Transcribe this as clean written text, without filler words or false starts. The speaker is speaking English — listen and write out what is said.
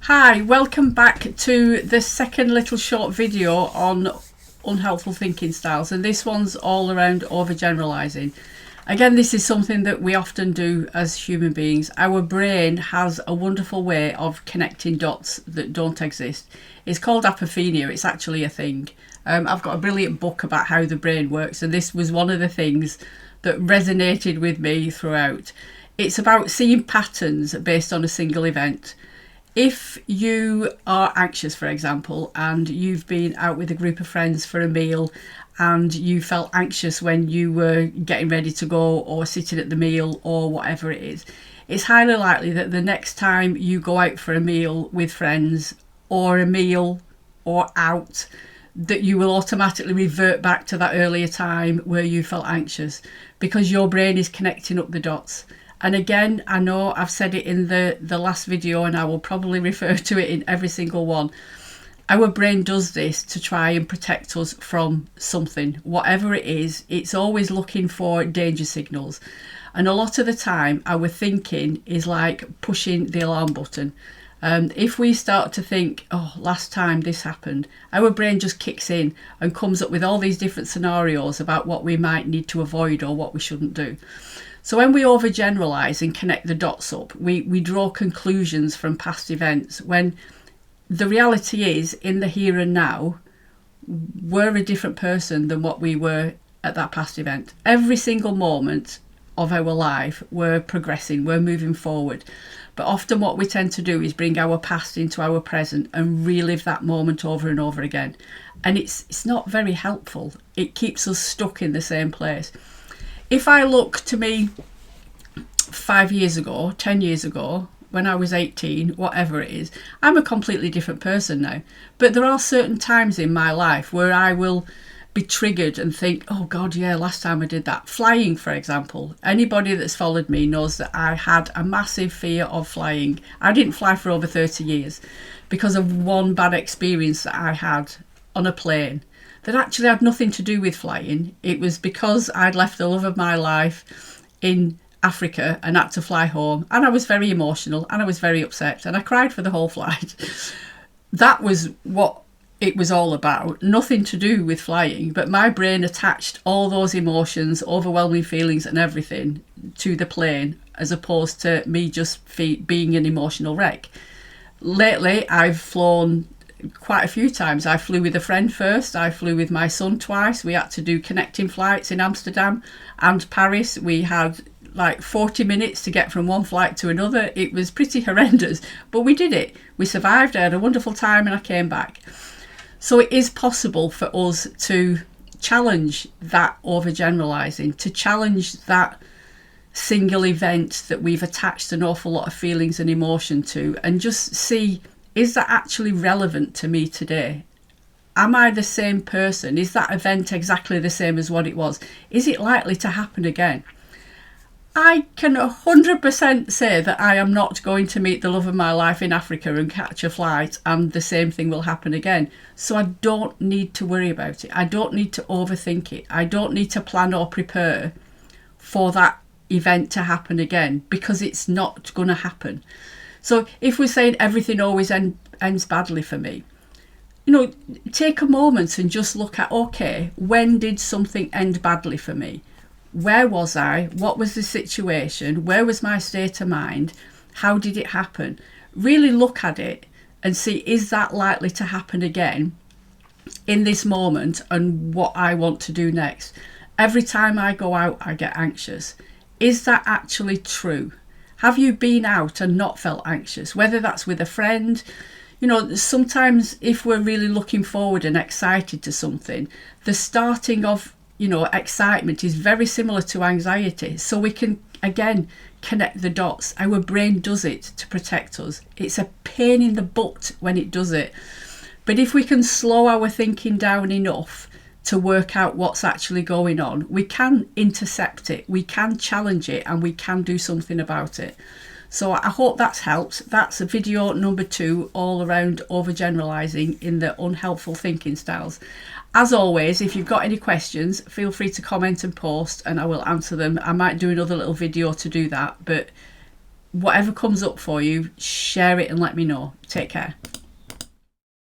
Hi, welcome back to the second little short video on unhelpful thinking styles, and this one's all around overgeneralizing. Again, this is something that we often do as human beings. Our brain has a wonderful way of connecting dots that don't exist. It's called apophenia. It's actually a thing. I've got a brilliant book about how the brain works, and this was one of the things that resonated with me throughout. It's about seeing patterns based on a single event. If you are anxious, for example, and you've been out with a group of friends for a meal and you felt anxious when you were getting ready to go or sitting at the meal or whatever it is, it's highly likely that the next time you go out for a meal with friends or a meal or out, that you will automatically revert back to that earlier time where you felt anxious because your brain is connecting up the dots. And again, I know I've said it in the last video and I will probably refer to it in every single one. Our brain does this to try and protect us from something. Whatever it is, it's always looking for danger signals. And a lot of the time, our thinking is like pushing the alarm button. If we start to think, oh, last time this happened, our brain just kicks in and comes up with all these different scenarios about what we might need to avoid or what we shouldn't do. So when we overgeneralize and connect the dots up, we draw conclusions from past events when the reality is, in the here and now, we're a different person than what we were at that past event. Every single moment of our life, we're progressing, we're moving forward. But often what we tend to do is bring our past into our present and relive that moment over and over again. And it's not very helpful. It keeps us stuck in the same place. If I look to me 5 years ago, 10 years ago, when I was 18, whatever it is, I'm a completely different person now. But there are certain times in my life where I will be triggered and think, oh God, yeah, last time I did that. Flying, for example. Anybody that's followed me knows that I had a massive fear of flying. I didn't fly for over 30 years because of one bad experience that I had on a plane that actually had nothing to do with flying. It was because I'd left the love of my life in Africa and had to fly home, and I was very emotional and I was very upset and I cried for the whole flight. That was what it was all about, nothing to do with flying, but my brain attached all those emotions, overwhelming feelings and everything to the plane as opposed to me just being an emotional wreck. Lately I've flown quite a few times. I flew with a friend first. I flew with my son twice. We had to do connecting flights in Amsterdam and Paris. We had like 40 minutes to get from one flight to another. It was pretty horrendous, but we did it. We survived. I had a wonderful time and I came back. So it is possible for us to challenge that overgeneralizing, to challenge that single event that we've attached an awful lot of feelings and emotion to, and just see, is that actually relevant to me today? Am I the same person? Is that event exactly the same as what it was? Is it likely to happen again? I can 100% say that I am not going to meet the love of my life in Africa and catch a flight and the same thing will happen again. So I don't need to worry about it. I don't need to overthink it. I don't need to plan or prepare for that event to happen again because it's not going to happen. So if we're saying everything always ends badly for me, take a moment and just look at, okay, when did something end badly for me? Where was I? What was the situation? Where was my state of mind? How did it happen? Really look at it and see, is that likely to happen again in this moment and what I want to do next? Every time I go out, I get anxious. Is that actually true? Have you been out and not felt anxious? Whether that's with a friend, sometimes if we're really looking forward and excited to something, the starting of, excitement is very similar to anxiety. So we can, again, connect the dots. Our brain does it to protect us. It's a pain in the butt when it does it. But if we can slow our thinking down enough to work out what's actually going on, we can intercept it, we can challenge it, and we can do something about it. So I hope that's helped. That's video number 2, all around overgeneralizing in the unhelpful thinking styles. As always, if you've got any questions, feel free to comment and post and I will answer them. I might do another little video to do that, but whatever comes up for you, share it and let me know. Take care.